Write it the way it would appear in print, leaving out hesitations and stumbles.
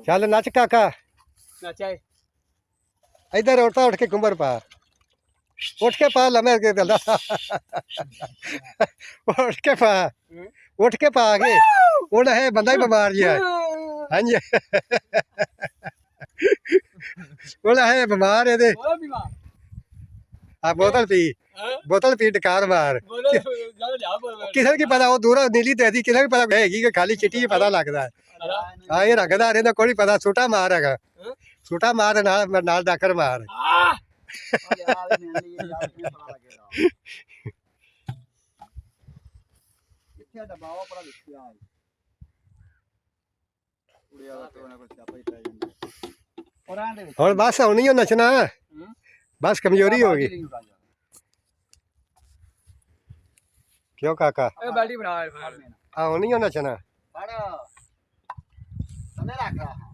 ਚੱਲ ਨੱਚ ਕਾਕਾ ਨੱਚਾਏ इधर उठता उठ के कुंबर पा उठ के पा लमे के दला उठ के पा आगे उड़ है बंदा ही बीमार जी है हाँ जी उड़ है बीमार है दे आ बोतल पी डकार मार किसी की पता वो दूर नीली तेजी किसी की पता हैगी कि खाली चिट्टी ही पता लगता है हाँ ये रखदा रहंदा कोई पता सूटा मार हैगा सूटा मार नाल डाकर मार हुण बस हुण नहीं नचना बस कमजोरी हो गई क्यों काका बैठी बना हाँ हुण नहीं नचना रख